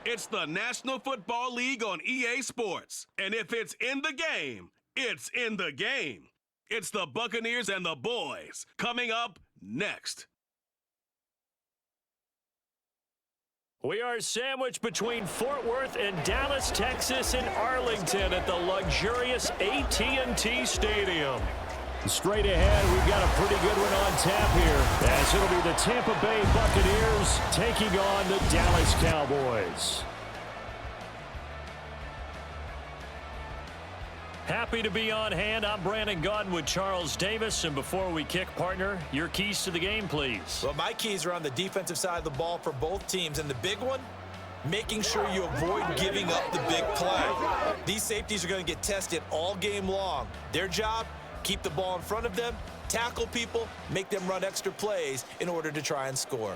It's the National Football League on EA Sports. And if it's in the game, it's in the game. It's the Buccaneers and the boys coming up next. We are sandwiched between Fort Worth and Dallas, Texas, and Arlington at the luxurious AT&T Stadium. Straight ahead, we've got a pretty good one on tap here, as it'll be the Tampa Bay Buccaneers taking on the Dallas Cowboys. Happy to be on hand. I'm Brandon Gaudin with Charles Davis. And before we kick, partner, your keys to the game, please. Well, my keys are on the defensive side of the ball for both teams. And the big one, making sure you avoid giving up the big play. These safeties are going to get tested all game long. Their job, keep the ball in front of them, tackle people, make them run extra plays in order to try and score.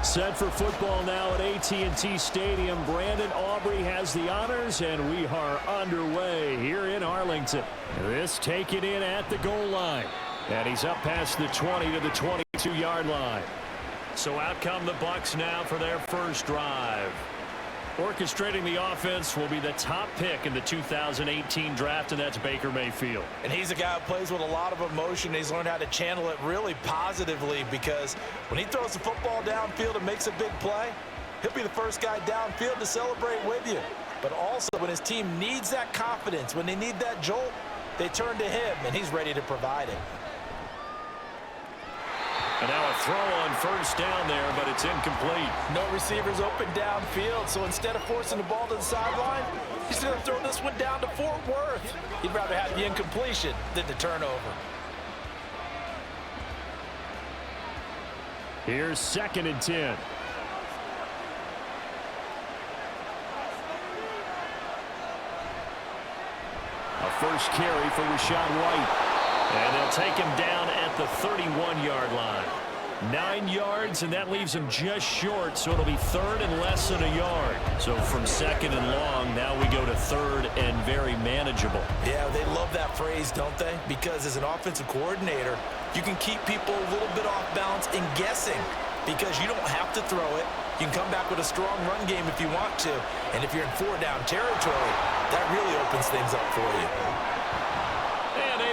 Set for football now at AT&T Stadium. Brandon Aubrey has the honors, and we are underway here in Arlington. This taken in at the goal line. And he's up past the 20 to the 22-yard line. So out come the Bucs now for their first drive. Orchestrating the offense will be the top pick in the 2018 draft, and that's Baker Mayfield. And he's a guy who plays with a lot of emotion. He's learned how to channel it really positively, because when he throws the football downfield and makes a big play, he'll be the first guy downfield to celebrate with you. But also, when his team needs that confidence, when they need that jolt, they turn to him, and he's ready to provide it. And now a throw on first down there, but it's incomplete. No receivers open downfield, so instead of forcing the ball to the sideline, he's going to throw this one down to Fort Worth. He'd rather have the incompletion than the turnover. Here's 2nd and 10. A first carry for Rachaad White. And they'll take him down at the 31-yard line. 9 yards, and that leaves him just short, so it'll be 3rd and less than a yard. So from 2nd and long, now we go to 3rd and very manageable. Yeah, they love that phrase, don't they? Because as an offensive coordinator, you can keep people a little bit off balance and guessing, because you don't have to throw it. You can come back with a strong run game if you want to. And if you're in 4-down territory, that really opens things up for you.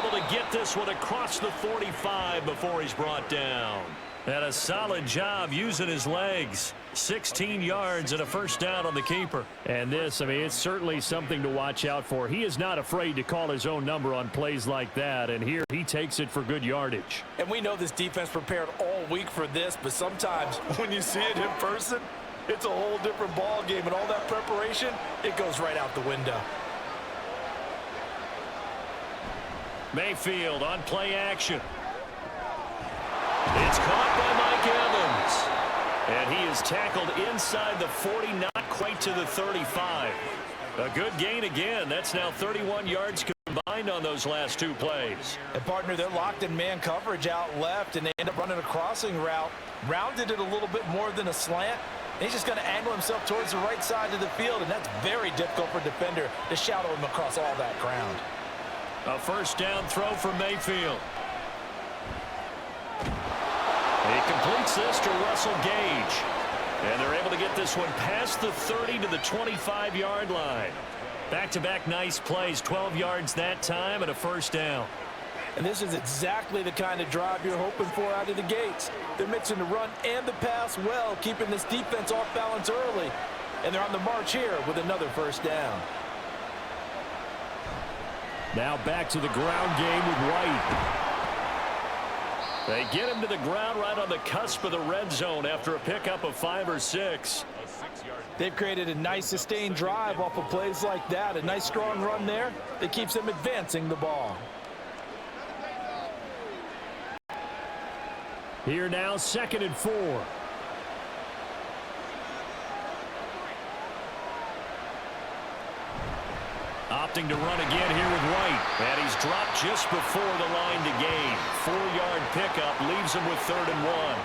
To get this one across the 45 before he's brought down. And a solid job using his legs. 16 yards and a first down on the keeper. And this, I mean, it's certainly something to watch out for. He is not afraid to call his own number on plays like that, and here he takes it for good yardage. And we know this defense prepared all week for this, but sometimes when you see it in person, it's a whole different ball game, and all that preparation, it goes right out the window. Mayfield on play action. It's caught by Mike Evans. And he is tackled inside the 40, not quite to the 35. A good gain again. That's now 31 yards combined on those last 2 plays. And, partner, they're locked in man coverage out left, and they end up running a crossing route. Rounded it a little bit more than a slant. And he's just going to angle himself towards the right side of the field, and that's very difficult for a defender to shadow him across all that ground. A first down throw for Mayfield. He completes this to Russell Gage. And they're able to get this one past the 30 to the 25-yard line. Back-to-back nice plays, 12 yards that time and a first down. And this is exactly the kind of drive you're hoping for out of the gates. They're mixing the run and the pass well, keeping this defense off balance early. And they're on the march here with another first down. Now back to the ground game with White. They get him to the ground right on the cusp of the red zone after a pickup of 5 or 6. They've created a nice sustained drive off of plays like that. A nice strong run there that keeps them advancing the ball. Here now, 2nd and 4. Opting to run again here with White. And he's dropped just before the line to gain. 4-yard pickup leaves him with 3rd and 1.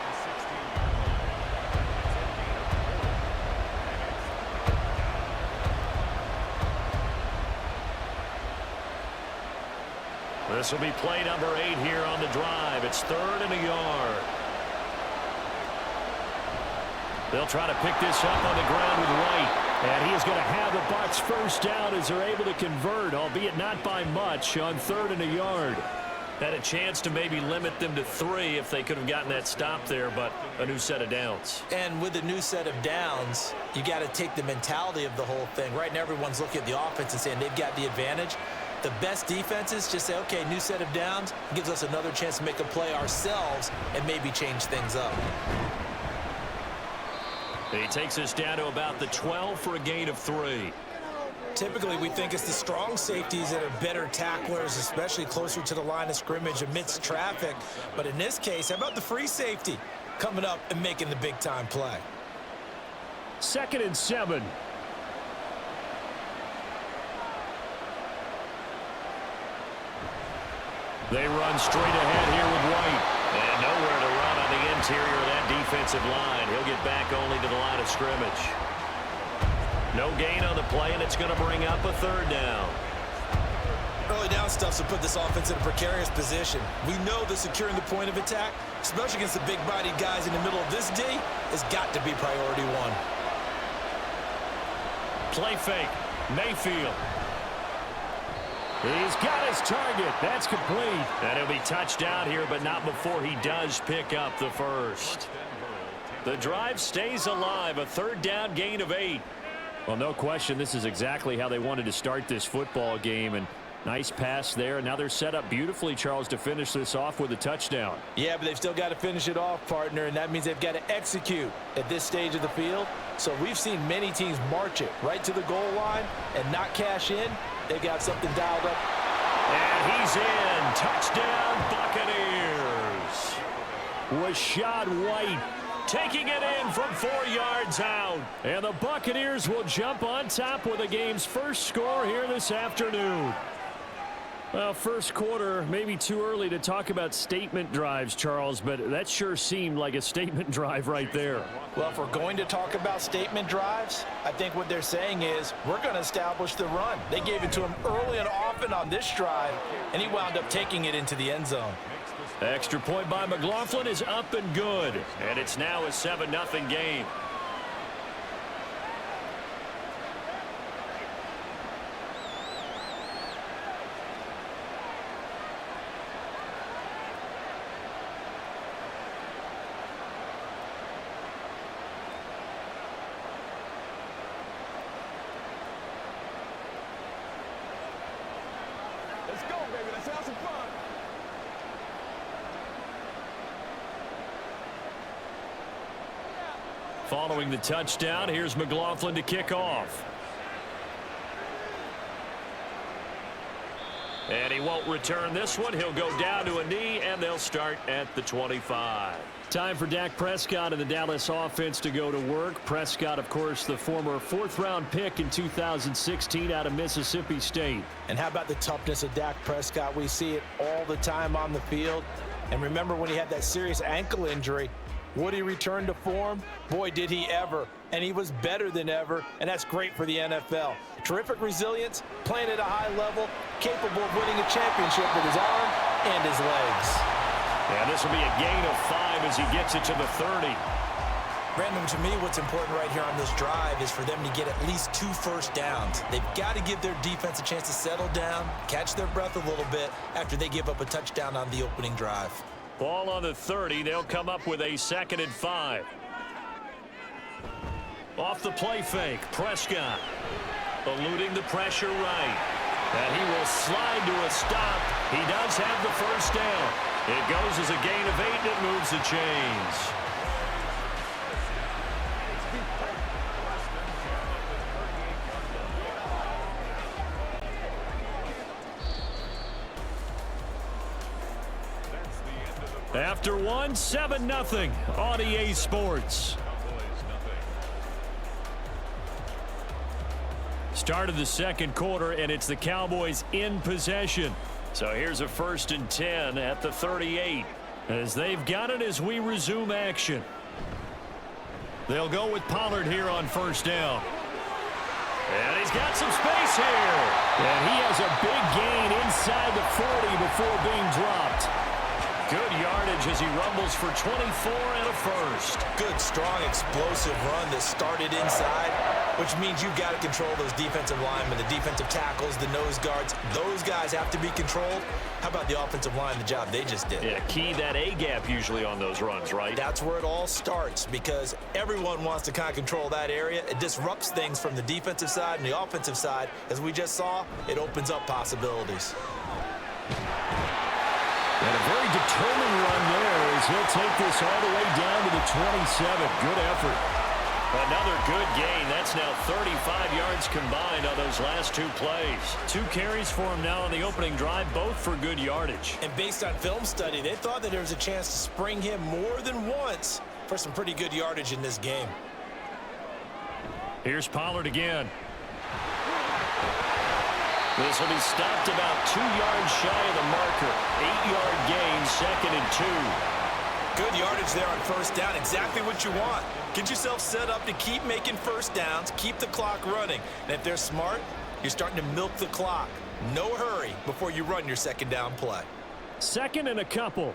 This will be play number 8 here on the drive. It's 3rd and a yard. They'll try to pick this up on the ground with White. And he is going to have the Bucs first down as they're able to convert, albeit not by much, on 3rd and a yard. Had a chance to maybe limit them to 3 if they could have gotten that stop there, but a new set of downs. And with a new set of downs, you got to take the mentality of the whole thing. Right now, everyone's looking at the offense and saying they've got the advantage. The best defenses just say, okay, new set of downs gives us another chance to make a play ourselves and maybe change things up. He takes us down to about the 12 for a gain of 3. Typically, we think it's the strong safeties that are better tacklers, especially closer to the line of scrimmage amidst traffic. But in this case, how about the free safety coming up and making the big-time play? 2nd and 7. They run straight ahead here with White. And nowhere to run on the interior of that defensive line. He'll get back only to the line of scrimmage. No gain on the play, and it's going to bring up a 3rd down. Early down stuff to put this offense in a precarious position. We know that securing the point of attack, especially against the big-bodied guys in the middle of this D, has got to be priority 1. Play fake. Mayfield. He's got his target. That's complete. And he'll be touchdown here, but not before he does pick up the first. The drive stays alive. A 3rd down gain of 8. Well, no question, this is exactly how they wanted to start this football game. And nice pass there. Now they're set up beautifully, Charles, to finish this off with a touchdown. Yeah, but they've still got to finish it off, partner, and that means they've got to execute at this stage of the field. So we've seen many teams march it right to the goal line and not cash in. They got something dialed up. And he's in. Touchdown, Buccaneers. Rashad White taking it in from 4 yards out. And the Buccaneers will jump on top with the game's first score here this afternoon. Well, first quarter, maybe too early to talk about statement drives, Charles, but that sure seemed like a statement drive right there. Well, if we're going to talk about statement drives, I think what they're saying is we're going to establish the run. They gave it to him early and often on this drive, and he wound up taking it into the end zone. Extra point by McLaughlin is up and good, and it's now a 7-0 game. Let's go, baby. Let's have some fun. Following the touchdown, here's McLaughlin to kick off. And he won't return this one. He'll go down to a knee, and they'll start at the 25. Time for Dak Prescott and the Dallas offense to go to work. Prescott, of course, the former 4th-round pick in 2016 out of Mississippi State. And how about the toughness of Dak Prescott? We see it all the time on the field. And remember when he had that serious ankle injury, would he return to form? Boy, did he ever. And he was better than ever, and that's great for the NFL. Terrific resilience, playing at a high level, capable of winning a championship with his arm and his legs. And this will be a gain of 5 as he gets it to the 30. Brandon, to me, what's important right here on this drive is for them to get at least 2 first downs. They've got to give their defense a chance to settle down, catch their breath a little bit after they give up a touchdown on the opening drive. Ball on the 30. They'll come up with a 2nd and 5. Off the play fake, Prescott eluding the pressure right. And he will slide to a stop. He does have the first down. It goes as a gain of 8, and it moves the chains. After one, 7-0 on EA Sports. Start of the second quarter, and it's the Cowboys in possession. So here's a 1st and 10 at the 38. As they've got it as we resume action. They'll go with Pollard here on 1st down. And he's got some space here. And he has a big gain inside the 40 before being dropped. Good yardage as he rumbles for 24 and a 1st. Good, strong, explosive run that started inside, which means you've got to control those defensive linemen, the defensive tackles, the nose guards. Those guys have to be controlled. How about the offensive line, the job they just did? Yeah, key that A-gap usually on those runs, right? That's where it all starts because everyone wants to kind of control that area. It disrupts things from the defensive side and the offensive side. As we just saw, it opens up possibilities. And a very determined run there as he'll take this all the way down to the 27. Good effort. Another good gain. That's now 35 yards combined on those last 2 plays. 2 carries for him now on the opening drive, both for good yardage. And based on film study, they thought that there was a chance to spring him more than once for some pretty good yardage in this game. Here's Pollard again. This will be stopped about 2 yards shy of the marker. 8-yard gain, 2nd and 2. Good yardage there on 1st down. Exactly what you want. Get yourself set up to keep making 1st downs, keep the clock running. And if they're smart, you're starting to milk the clock. No hurry before you run your 2nd down play. 2nd and a couple.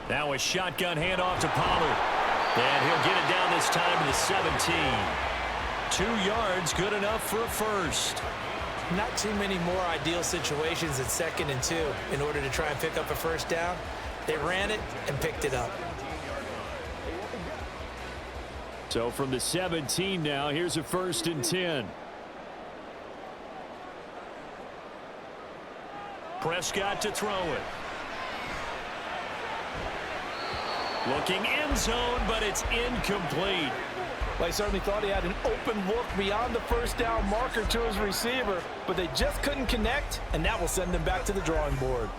Now a shotgun handoff to Pollard. And he'll get it down this time to the 17. 2 yards, good enough for a 1st. Not too many more ideal situations at 2nd and 2 in order to try and pick up a 1st down. They ran it and picked it up. So from the 17 now, here's a 1st and 10. Prescott to throw it. Looking end zone, but it's incomplete. Well, he certainly thought he had an open look beyond the 1st down marker to his receiver, but they just couldn't connect, and that will send them back to the drawing board.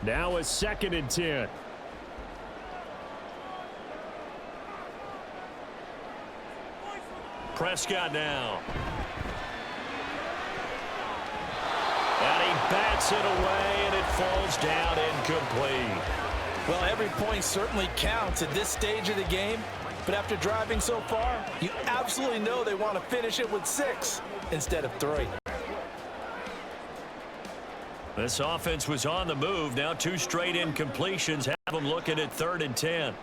Now a 2nd and 10. Prescott now. And he bats it away, and it falls down incomplete. Well, every point certainly counts at this stage of the game, but after driving so far, you absolutely know they want to finish it with 6 instead of 3. This offense was on the move. Now 2 straight incompletions have them looking at 3rd and 10.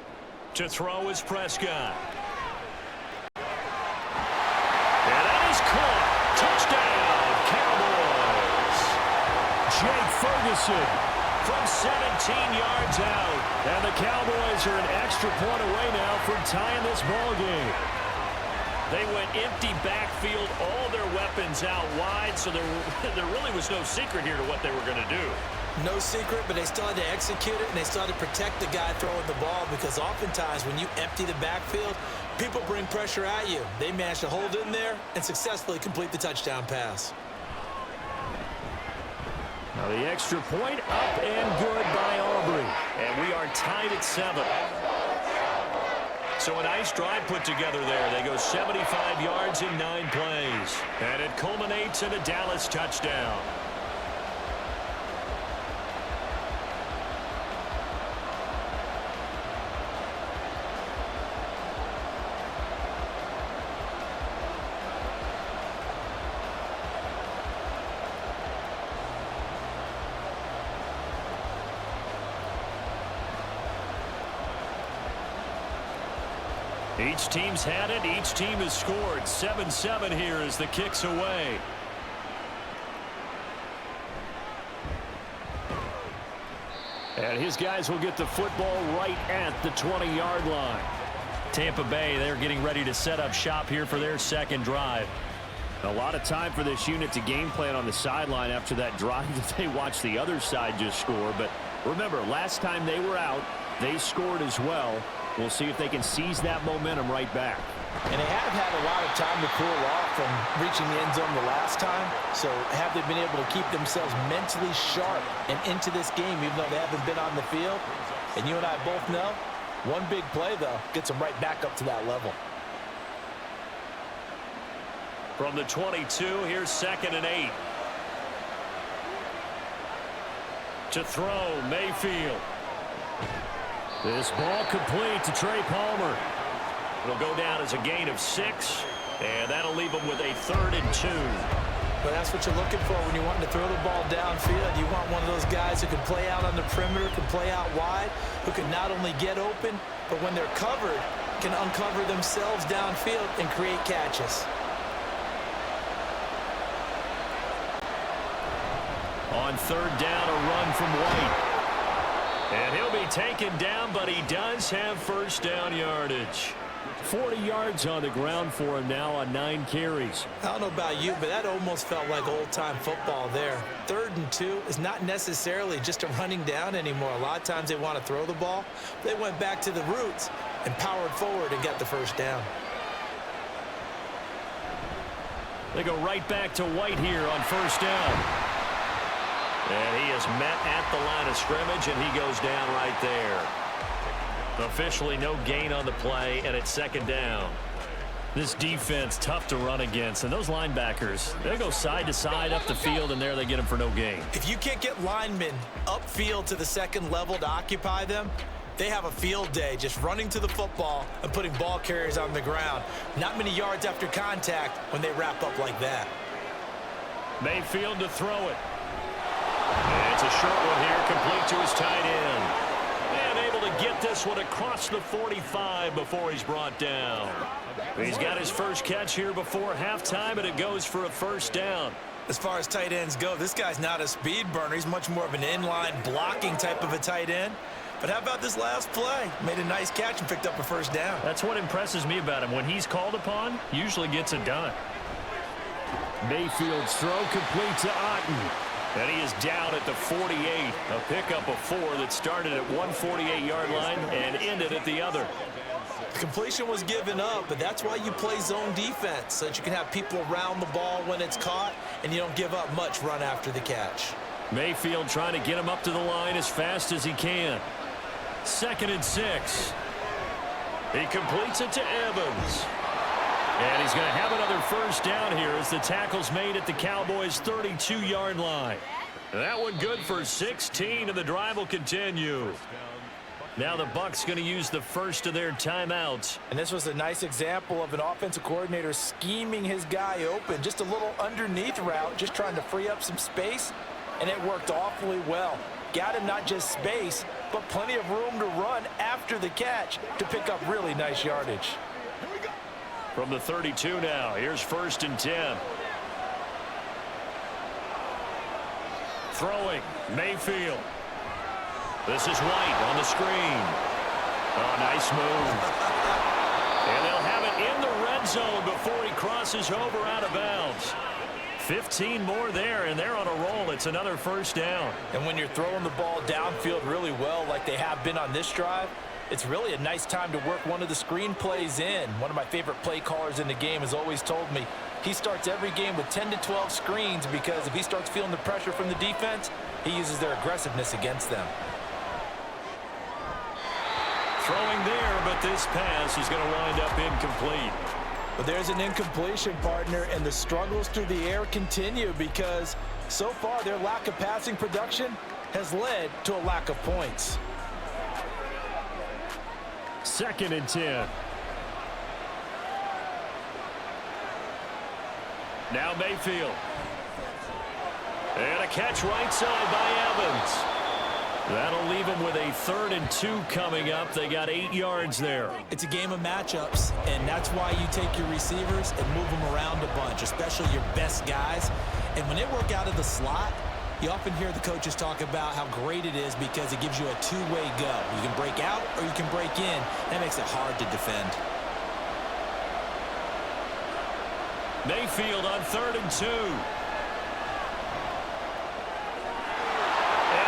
To throw is Prescott. And that is caught. Touchdown, Cowboys. Jake Ferguson from 17 yards out. And the Cowboys are an extra point away now from tying this ball game. They went empty backfield, all their weapons out wide, so there really was no secret here to what they were going to do. No secret, but they still had to execute it, and they still had to protect the guy throwing the ball because oftentimes when you empty the backfield, people bring pressure at you. They managed to hold in there and successfully complete the touchdown pass. Now the extra point up and good by Aubrey. And we are tied at 7. So a nice drive put together there. They go 75 yards in 9 plays. And it culminates in a Dallas touchdown. Each team's had it. Each team has scored. 7-7 here as the kick's away. And his guys will get the football right at the 20-yard line. Tampa Bay, they're getting ready to set up shop here for their second drive. A lot of time for this unit to game plan on the sideline after that drive that they watched the other side just score. But remember, last time they were out, they scored as well. We'll see if they can seize that momentum right back. And they have had a lot of time to cool off from reaching the end zone the last time. So have they been able to keep themselves mentally sharp and into this game even though they haven't been on the field? And you and I both know, one big play, though, gets them right back up to that level. From the 22, here's 2nd and 8. To throw, Mayfield. This ball complete to Trey Palmer. It'll go down as a gain of 6, and that'll leave them with a 3rd and 2. But that's what you're looking for when you're wanting to throw the ball downfield. You want one of those guys who can play out on the perimeter, can play out wide, who can not only get open, but when they're covered, can uncover themselves downfield and create catches. On 3rd down, a run from White. And he'll be taken down, but he does have 1st down yardage. 40 yards on the ground for him now on 9 carries. I don't know about you, but that almost felt like old-time football there. 3rd and 2 is not necessarily just a running down anymore. A lot of times they want to throw the ball. They went back to the roots and powered forward and got the 1st down. They go right back to White here on 1st down. And he is met at the line of scrimmage, and he goes down right there. Officially no gain on the play, and it's 2nd down. This defense tough to run against, and those linebackers, they go side to side up the field, and there they get them for no gain. If you can't get linemen upfield to the 2nd level to occupy them, they have a field day just running to the football and putting ball carriers on the ground. Not many yards after contact when they wrap up like that. Mayfield to throw it. And it's a short one here, complete to his tight end. And able to get this one across the 45 before he's brought down. He's got his first catch here before halftime, and it goes for a 1st down. As far as tight ends go, this guy's not a speed burner. He's much more of an inline blocking type of a tight end. But how about this last play? Made a nice catch and picked up a 1st down. That's what impresses me about him. When he's called upon, usually gets it done. Mayfield's throw complete to Otten. And he is down at the 48. A pickup of 4 that started at one 48-yard line and ended at the other. The completion was given up, but that's why you play zone defense, so that you can have people around the ball when it's caught, and you don't give up much run after the catch. Mayfield trying to get him up to the line as fast as he can. 2nd and 6. He completes it to Evans. And he's going to have another 1st down here as the tackle's made at the Cowboys' 32-yard line. That one good for 16, and the drive will continue. Now the Bucs going to use the first of their timeouts. And this was a nice example of an offensive coordinator scheming his guy open. Just a little underneath route, just trying to free up some space, and it worked awfully well. Got him not just space, but plenty of room to run after the catch to pick up really nice yardage. From the 32 now, here's 1st and 10. Throwing, Mayfield. This is White on the screen. Oh, nice move. And they'll have it in the red zone before he crosses over out of bounds. 15 more there, and they're on a roll. It's another 1st down. And when you're throwing the ball downfield really well like they have been on this drive, it's really a nice time to work one of the screen plays in. One of my favorite play callers in the game has always told me he starts every game with 10 to 12 screens because if he starts feeling the pressure from the defense, he uses their aggressiveness against them. Throwing there, but this pass is going to wind up incomplete. But there's an incompletion, partner, and the struggles through the air continue because so far their lack of passing production has led to a lack of points. 2nd and 10. Now Mayfield. And a catch right side by Evans. That'll leave him with a 3rd and 2 coming up. They got 8 yards there. It's a game of matchups, and that's why you take your receivers and move them around a bunch, especially your best guys. And when they work out of the slot, you often hear the coaches talk about how great it is because it gives you a two-way go. You can break out or you can break in. That makes it hard to defend. Mayfield on 3rd and 2. And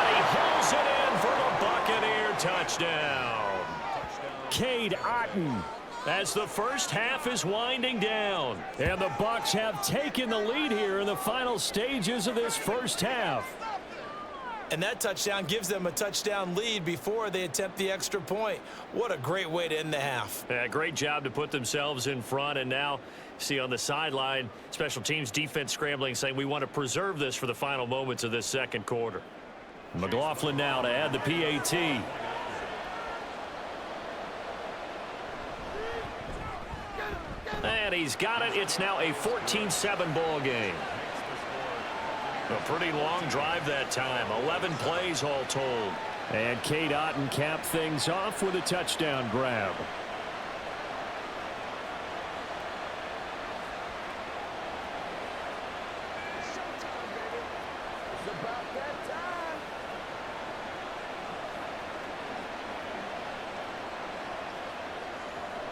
he hauls it in for the Buccaneer touchdown. Cade Otton, as the first half is winding down. And the Bucs have taken the lead here in the final stages of this first half. And that touchdown gives them a touchdown lead before they attempt the extra point. What a great way to end the half. Yeah, great job to put themselves in front. And now, see on the sideline, special teams defense scrambling, saying we want to preserve this for the final moments of this second quarter. McLaughlin now to add the PAT. And he's got it. It's now a 14-7 ball game. A pretty long drive that time. 11 plays all told. And Cade Otton capped things off with a touchdown grab.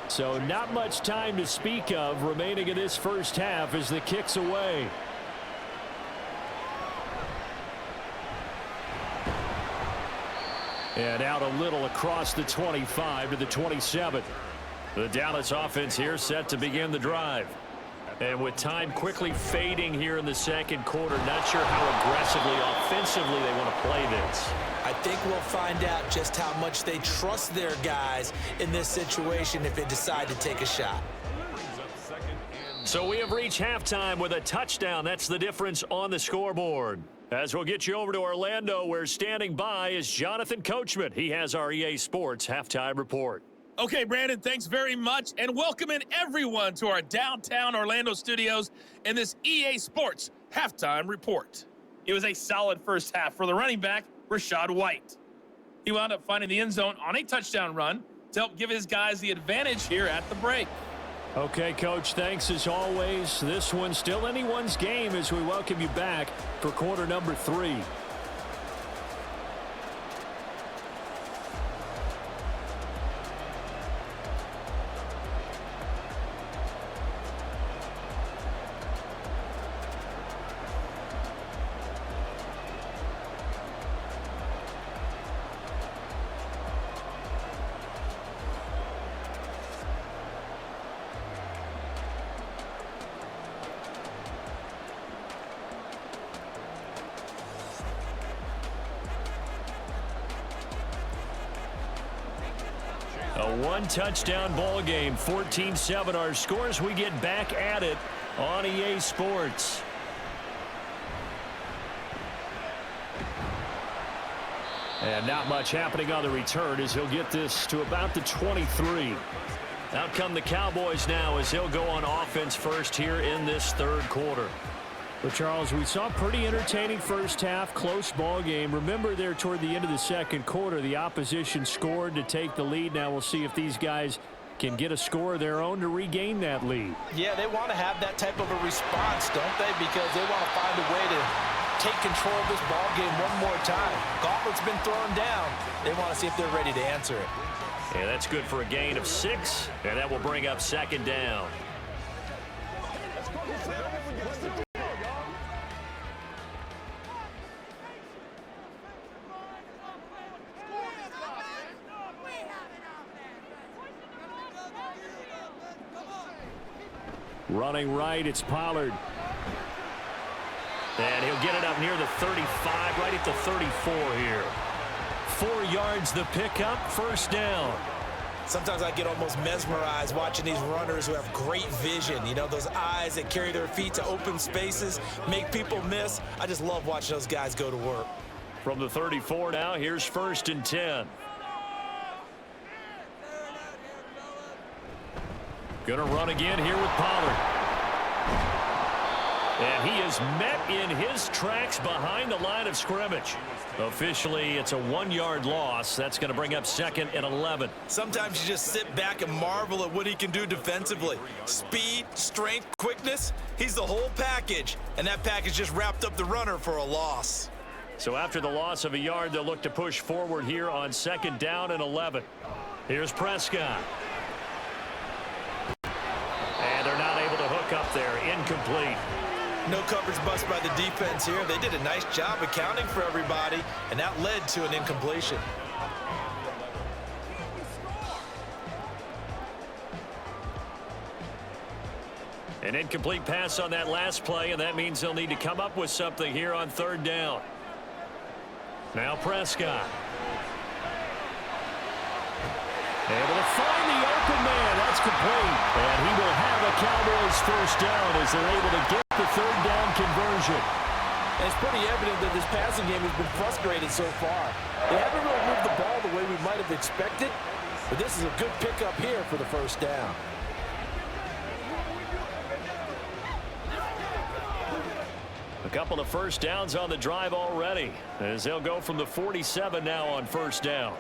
So not much time to speak of remaining in this first half as the kick's away. And out a little across the 25 to the 27. The Dallas offense here set to begin the drive. And with time quickly fading here in the second quarter, not sure how aggressively, offensively they want to play this. I think we'll find out just how much they trust their guys in this situation if they decide to take a shot. So we have reached halftime with a touchdown. That's the difference on the scoreboard. As we'll get you over to Orlando, where standing by is Jonathan Coachman. He has our EA Sports halftime report. Okay, Brandon, thanks very much, and welcome in everyone to our downtown Orlando studios in this EA Sports halftime report. It was a solid first half for the running back, Rachaad White. He wound up finding the end zone on a touchdown run to help give his guys the advantage here at the break. Okay, Coach, thanks as always. This one's still anyone's game as we welcome you back for quarter number 3. A one-touchdown ball game, 14-7 our scores. We get back at it on EA Sports. And not much happening on the return as he'll get this to about the 23. Out come the Cowboys now as he'll go on offense first here in this third quarter. Well, Charles, we saw a pretty entertaining first half, close ball game. Remember there toward the end of the second quarter, the opposition scored to take the lead. Now we'll see if these guys can get a score of their own to regain that lead. Yeah, they want to have that type of a response, don't they? Because they want to find a way to take control of this ball game one more time. Gauntlet's been thrown down. They want to see if they're ready to answer it. Yeah, that's good for a gain of 6, and that will bring up second down. Running right, it's Pollard. And he'll get it up near the 35, right at the 34 here. 4 yards the pickup, first down. Sometimes I get almost mesmerized watching these runners who have great vision. You know, those eyes that carry their feet to open spaces, make people miss. I just love watching those guys go to work. From the 34 now, here's 1st and 10. Gonna run again here with Pollard. And he is met in his tracks behind the line of scrimmage. Officially, it's a 1-yard loss. That's going to bring up 2nd and 11. Sometimes you just sit back and marvel at what he can do defensively. Speed, strength, quickness, he's the whole package. And that package just wrapped up the runner for a loss. So after the loss of a yard, they'll look to push forward here on 2nd down and 11. Here's Prescott. And they're not able to hook up there. Incomplete. incomplete. No coverage bust by the defense here. They did a nice job accounting for everybody, and that led to an incompletion. An incomplete pass on that last play, and that means they'll need to come up with something here on third down. Now Prescott. Able to find the open man. That's complete. And he will have a Cowboys first down as they're able to get the third down conversion. And it's pretty evident that this passing game has been frustrated so far. They haven't really moved the ball the way we might have expected, but this is a good pickup here for the first down. A couple of first downs on the drive already as they'll go from the 47 now on first down.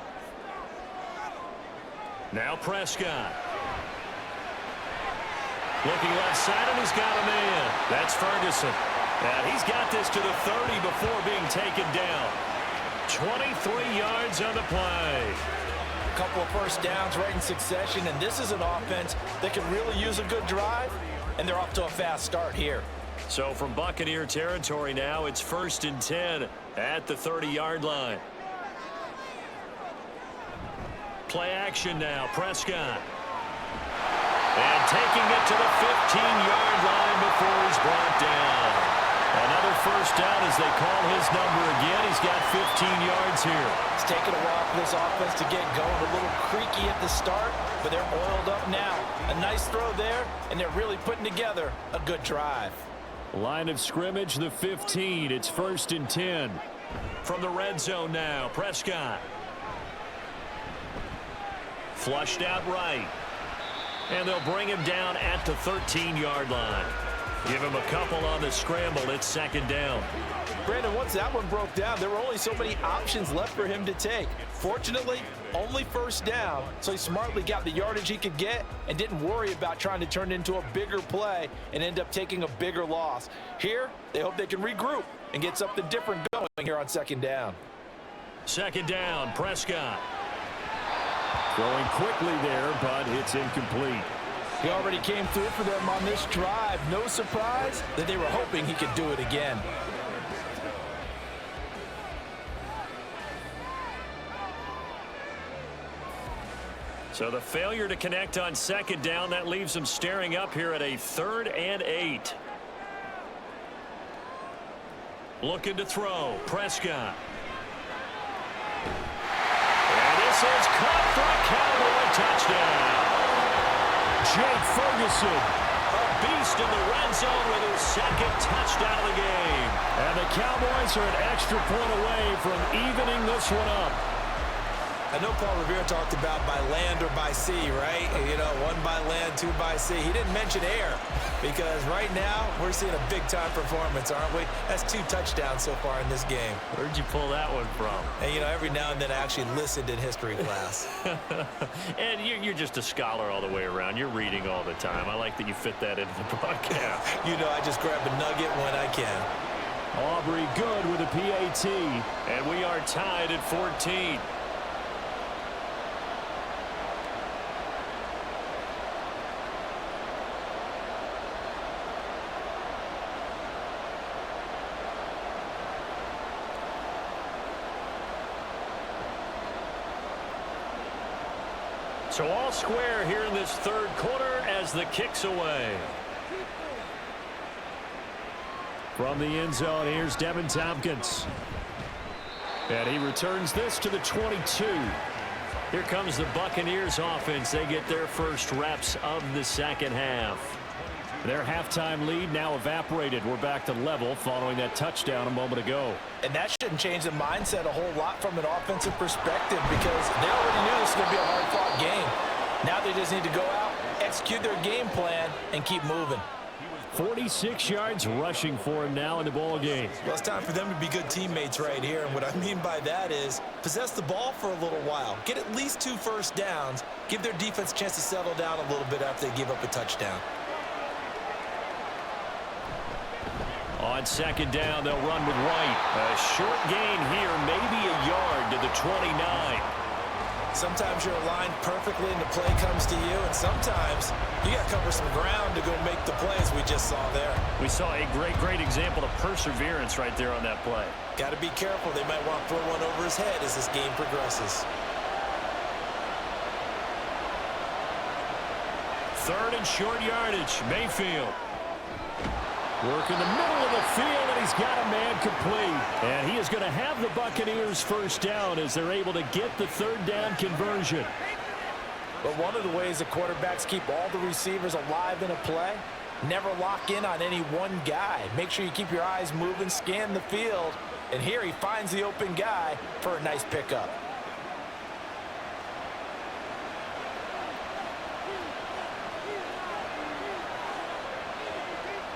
Now Prescott. Looking left side, and he's got a man. That's Ferguson. And he's got this to the 30 before being taken down. 23 yards on the play. A couple of first downs right in succession, and this is an offense that can really use a good drive, and they're off to a fast start here. So from Buccaneer territory now, it's 1st and 10 at the 30-yard line. Play action now, Prescott. And taking it to the 15-yard line before he's brought down. Another first down as they call his number again. He's got 15 yards here. It's taken a while for this offense to get going. A little creaky at the start, but they're oiled up now. A nice throw there, and they're really putting together a good drive. Line of scrimmage, the 15. It's 1st and 10. From the red zone now, Prescott. Flushed out right. And they'll bring him down at the 13-yard line. Give him a couple on the scramble. It's 2nd down. Brandon, once that one broke down, there were only so many options left for him to take. Fortunately, only first down, so he smartly got the yardage he could get and didn't worry about trying to turn it into a bigger play and end up taking a bigger loss. Here, they hope they can regroup and get something different going here on 2nd down. 2nd down, Prescott. Throwing quickly there, but it's incomplete. He already came through for them on this drive. No surprise that they were hoping he could do it again. So the failure to connect on 2nd down, that leaves them staring up here at a 3rd and 8. Looking to throw, Prescott. And this is caught for a Cowboy touchdown. Jake Ferguson, a beast in the red zone with his 2nd touchdown of the game. And the Cowboys are an extra point away from evening this one up. I know Paul Revere talked about by land or by sea, right? You know, 1 by land, 2 by sea. He didn't mention air because right now we're seeing a big-time performance, aren't we? That's 2 touchdowns so far in this game. Where'd you pull that one from? And, you know, every now and then I actually listened in history class. And you're just a scholar all the way around. You're reading all the time. I like that you fit that into the broadcast. You know, I just grab a nugget when I can. Aubrey good with a PAT. And we are tied at 14. So all square here in this 3rd quarter as the kick's away. From the end zone, here's Devin Tompkins. And he returns this to the 22. Here comes the Buccaneers offense. They get their first reps of the 2nd half. Their halftime lead now evaporated. We're back to level following that touchdown a moment ago. And that shouldn't change the mindset a whole lot from an offensive perspective because they already knew this was going to be a hard-fought game. Now they just need to go out, execute their game plan, and keep moving. 46 yards rushing for him now in the ball game. Well, it's time for them to be good teammates right here. And what I mean by that is possess the ball for a little while. Get at least 2 first downs. Give their defense a chance to settle down a little bit after they give up a touchdown. On 2nd down, they'll run with White. A short gain here, maybe a yard to the 29. Sometimes you're aligned perfectly and the play comes to you, and sometimes you got cover some ground to go make the plays we just saw there. We saw a great example of perseverance right there on that play. Got to be careful. They might want to throw one over his head as this game progresses. Third and short yardage. Mayfield. Work in the middle of the field, and he's got a man complete. And he is going to have the Buccaneers first down as they're able to get the third down conversion. But one of the ways that quarterbacks keep all the receivers alive in a play, never lock in on any one guy. Make sure you keep your eyes moving, scan the field. And here he finds the open guy for a nice pickup.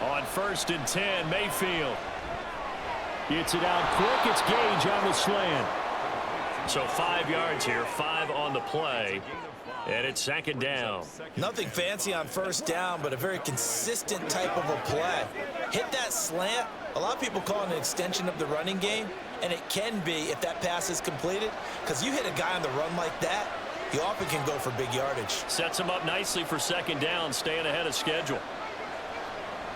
On 1st and 10, Mayfield. Gets it out quick. It's Gage on the slant. So 5 yards here, 5 on the play. And it's 2nd down. Nothing fancy on 1st down, but a very consistent type of a play. Hit that slant. A lot of people call it an extension of the running game, and it can be if that pass is completed, because you hit a guy on the run like that, he often can go for big yardage. Sets him up nicely for 2nd down, staying ahead of schedule.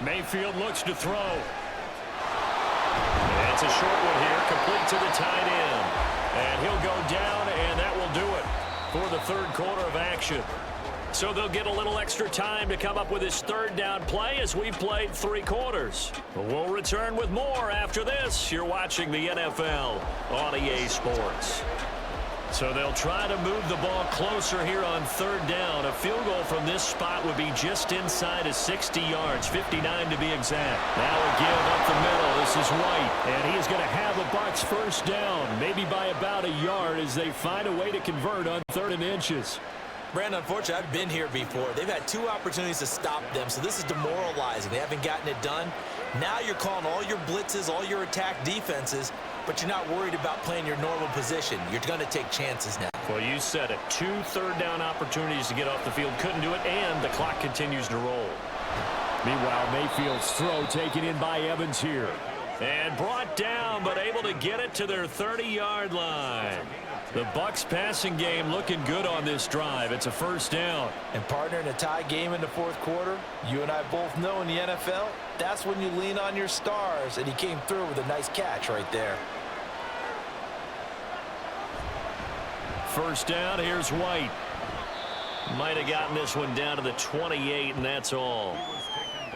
Mayfield looks to throw. And it's a short one here, complete to the tight end. And he'll go down, and that will do it for the 3rd quarter of action. So they'll get a little extra time to come up with his 3rd down play as we've played 3 quarters. We'll return with more after this. You're watching the NFL on EA Sports. So they'll try to move the ball closer here on 3rd down. A field goal from this spot would be just inside of 60 yards, 59 to be exact. Now a give up the middle. This is White, and he is going to have the Bucs first down, maybe by about a yard as they find a way to convert on 3rd and inches. Brandon, unfortunately, I've been here before. They've had 2 opportunities to stop them, so this is demoralizing. They haven't gotten it done. Now you're calling all your blitzes, all your attack defenses, but you're not worried about playing your normal position. You're going to take chances now. Well, you said it. 2 3rd down opportunities to get off the field. Couldn't do it, and the clock continues to roll. Meanwhile, Mayfield's throw taken in by Evans here. And brought down, but able to get it to their 30-yard line. The Bucs passing game looking good on this drive. It's a 1st down. And partner, in a tie game in the 4th quarter, you and I both know in the NFL, that's when you lean on your stars, and he came through with a nice catch right there. 1st down, here's White. Might have gotten this one down to the 28, and that's all.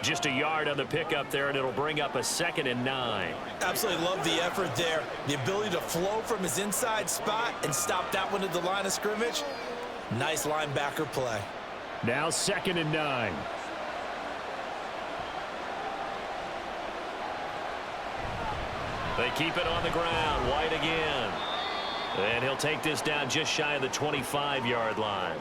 Just a yard on the pickup there, and it'll bring up a 2nd and 9. Absolutely love the effort there. The ability to flow from his inside spot and stop that one at the line of scrimmage. Nice linebacker play. Now 2nd and 9. They keep it on the ground. White again. And he'll take this down just shy of the 25-yard line.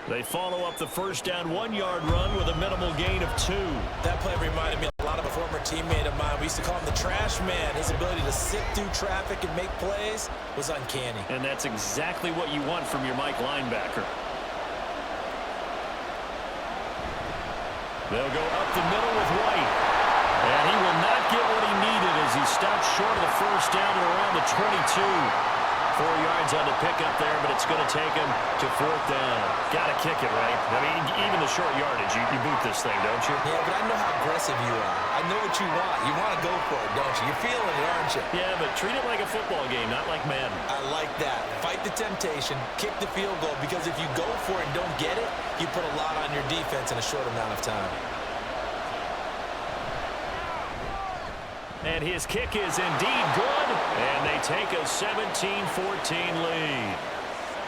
They follow up the 1st down 1-yard run with a minimal gain of 2. That play reminded me a lot of a former teammate of mine. We used to call him the trash man. His ability to sift through traffic and make plays was uncanny. And that's exactly what you want from your Mike linebacker. They'll go up the middle with White. And he will not get what he needed as he stopped short of the 1st down at around the 22. 4 yards on the pickup there, but it's going to take him to 4th down. Got to kick it, right? I mean, even the short yardage, you boot this thing, don't you? Yeah, but I know how aggressive you are. I know what you want. You want to go for it, don't you? You're feeling it, aren't you? Yeah, but treat it like a football game, not like Madden. I like that. Fight the temptation, kick the field goal, because if you go for it and don't get it, you put a lot on your defense in a short amount of time. And his kick is indeed good, and they take a 17-14 lead.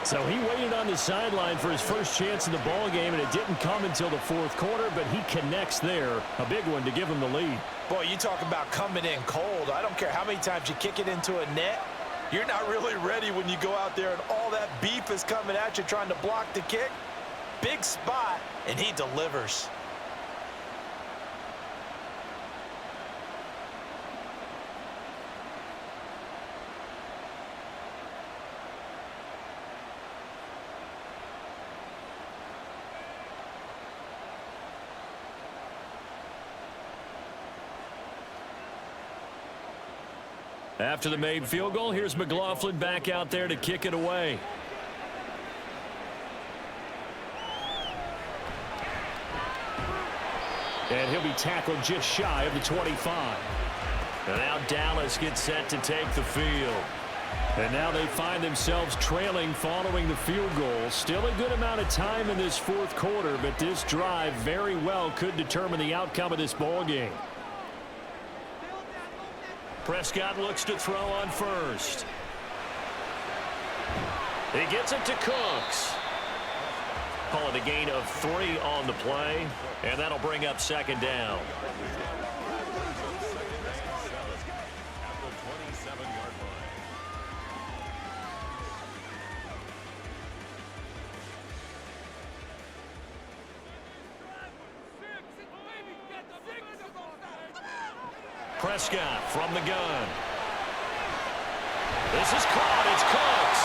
So he waited on the sideline for his first chance in the ball game, and it didn't come until the 4th quarter, but he connects there. A big one to give him the lead. Boy, you talk about coming in cold. I don't care how many times you kick it into a net. You're not really ready when you go out there and all that beef is coming at you trying to block the kick. Big spot, and he delivers. After the made field goal, here's McLaughlin back out there to kick it away. And he'll be tackled just shy of the 25. And now Dallas gets set to take the field. And now they find themselves trailing following the field goal. Still a good amount of time in this fourth quarter, but this drive very well could determine the outcome of this ball game. Prescott looks to throw on first. He gets it to Cooks. Call it a gain of 3 on the play, and that'll bring up second down. Prescott from the gun. This is caught. It's Cooks.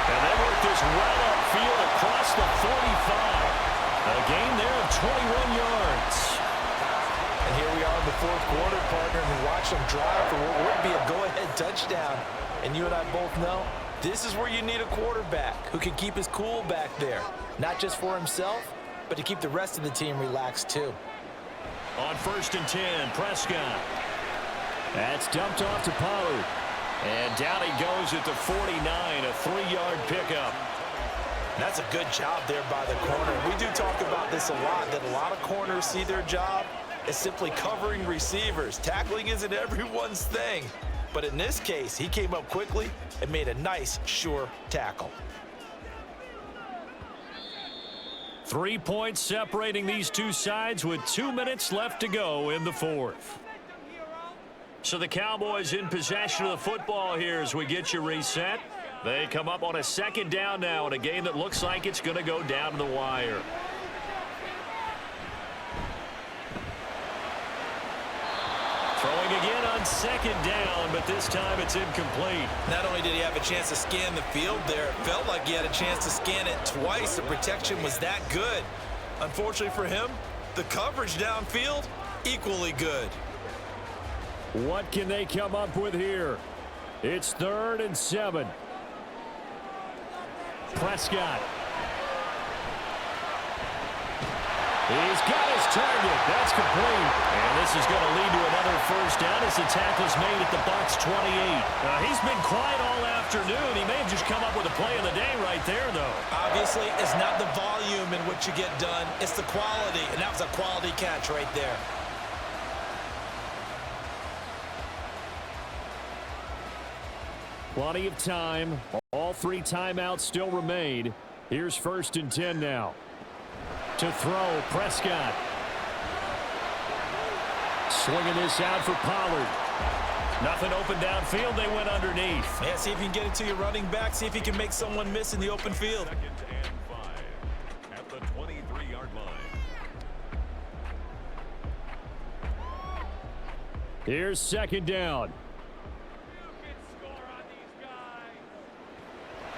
And they work this well upfield across the 45. A gain there of 21 yards. And here we are in the fourth quarter, partner, and watch them drive for what would be a go-ahead touchdown. And you and I both know this is where you need a quarterback who can keep his cool back there. Not just for himself, but to keep the rest of the team relaxed too. On 1st and 10, Prescott. That's dumped off to Pollard. And down he goes at the 49, a 3-yard pickup. That's a good job there by the corner. We do talk about this a lot, that a lot of corners see their job as simply covering receivers. Tackling isn't everyone's thing. But in this case, he came up quickly and made a nice, sure tackle. 3 points separating these two sides with 2 minutes left to go in the fourth. So the Cowboys in possession of the football here as we get you reset. They come up on a second down now in a game that looks like it's going to go down to the wire. Throwing again on second down, but this time it's incomplete. Not only did he have a chance to scan the field there, it felt like he had a chance to scan it twice. The protection was that good. Unfortunately for him, the coverage downfield, equally good. What can they come up with here? It's 3rd and 7. Prescott. He's got his target. That's complete. And this is going to lead to another first down as the tackle's made at the Bucs 28. He's been quiet all afternoon. He may have just come up with a play of the day right there, though. Obviously, it's not the volume in which you get done. It's the quality, and that was a quality catch right there. Plenty of time. All 3 timeouts still remain. Here's 1st and 10 now. To throw, Prescott. Swinging this out for Pollard. Nothing open downfield. They went underneath. Yeah, see if you can get it to your running back. See if you can make someone miss in the open field. 2nd and 5 at the 23-yard line. Here's 2nd down.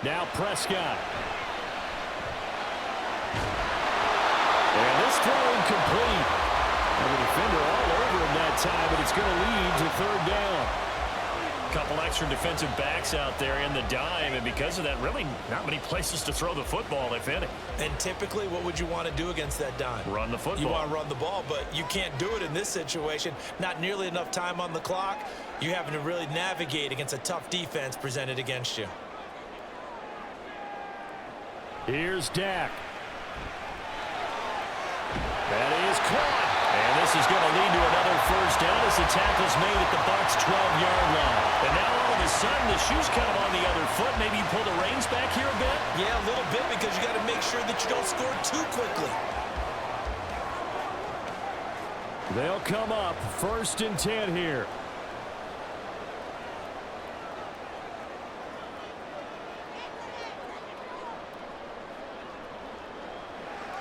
Now Prescott. And this throw incomplete. And the defender all over him that time, but it's going to lead to 3rd down. A couple extra defensive backs out there in the dime, and because of that, really not many places to throw the football, if any. And typically, what would you want to do against that dime? Run the football. You want to run the ball, but you can't do it in this situation. Not nearly enough time on the clock. You're having to really navigate against a tough defense presented against you. Here's Dak. That is caught. And this is going to lead to another first down as the tackle's made at the Bucs 12-yard line. And now all of a sudden the shoe's kind of on the other foot. Maybe you pull the reins back here a bit? Yeah, a little bit, because you got to make sure that you don't score too quickly. They'll come up 1st and 10 here.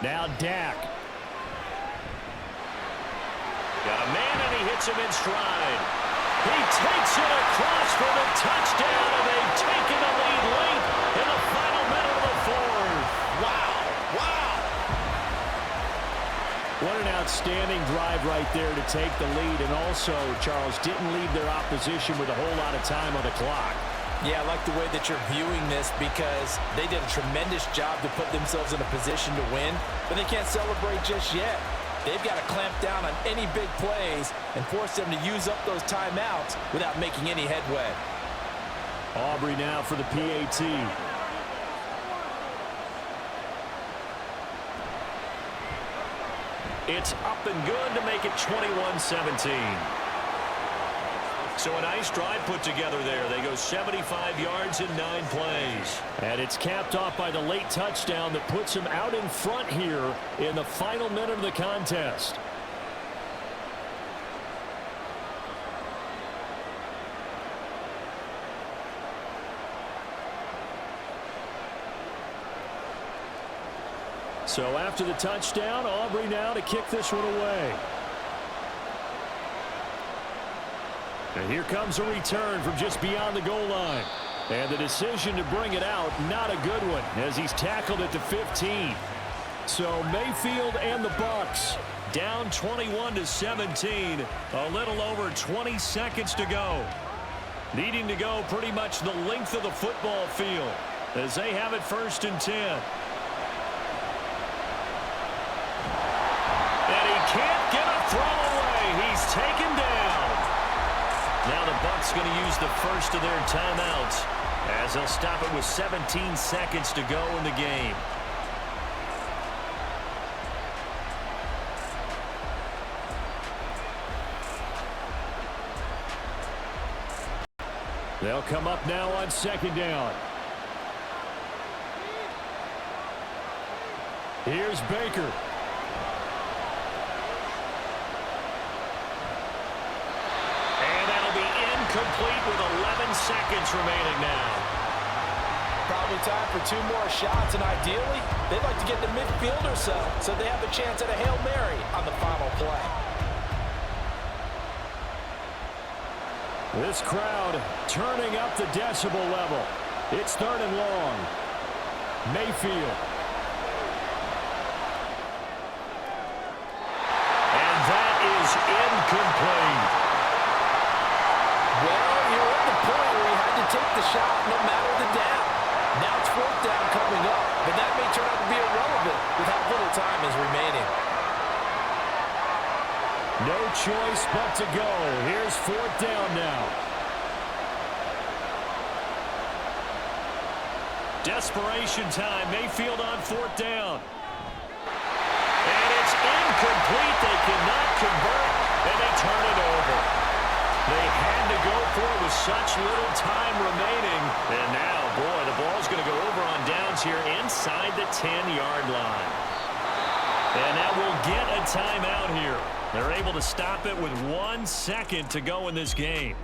Now Dak. Got a man, and he hits him in stride. He takes it across for the touchdown, and they've taken the lead late in the final minute of the fourth. Wow. Wow. What an outstanding drive right there to take the lead, and also, Charles, didn't leave their opposition with a whole lot of time on the clock. Yeah, I like the way that you're viewing this, because they did a tremendous job to put themselves in a position to win, but they can't celebrate just yet. They've got to clamp down on any big plays and force them to use up those timeouts without making any headway. Aubrey now for the PAT. It's up and good to make it 21-17. So a nice drive put together there. They go 75 yards in 9 plays. And it's capped off by the late touchdown that puts them out in front here in the final minute of the contest. So after the touchdown, Aubrey now to kick this one away. And here comes a return from just beyond the goal line. And the decision to bring it out, not a good one, as he's tackled at the 15. So Mayfield and the Bucs down 21-17. A little over 20 seconds to go. Needing to go pretty much the length of the football field as they have it 1st and 10. And he can't get a throw away. He's taken down. Now the Bucs going to use the first of their timeouts as they'll stop it with 17 seconds to go in the game. They'll come up now on 2nd down. Here's Baker. Complete with 11 seconds remaining now. Probably time for 2 more shots, and ideally, they'd like to get the midfield or so they have a chance at a Hail Mary on the final play. This crowd turning up the decibel level. It's 3rd and long. Mayfield. And that is incomplete. Well, you're at the point where you had to take the shot no matter the down. Now it's 4th down coming up, but that may turn out to be irrelevant with how little time is remaining. No choice but to go. Here's 4th down now. Desperation time. Mayfield on 4th down. And it's incomplete. They cannot convert, and they turn it over. They had to go for it with such little time remaining. And now, boy, the ball's going to go over on downs here inside the 10-yard line. And that will get a timeout here. They're able to stop it with 1 second to go in this game.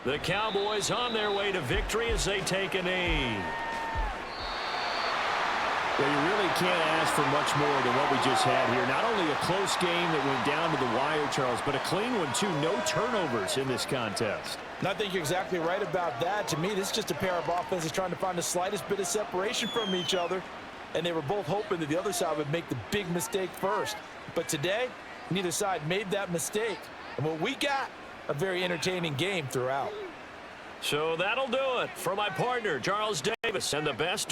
The Cowboys on their way to victory as they take a knee. Well, you really can't ask for much more than what we just had here. Not only a close game that went down to the wire, Charles, but a clean one, too. No turnovers in this contest. And I think you're exactly right about that. To me, this is just a pair of offenses trying to find the slightest bit of separation from each other. And they were both hoping that the other side would make the big mistake first. But today, neither side made that mistake. And what we got, a very entertaining game throughout. So that'll do it for my partner, Charles Davis, and the best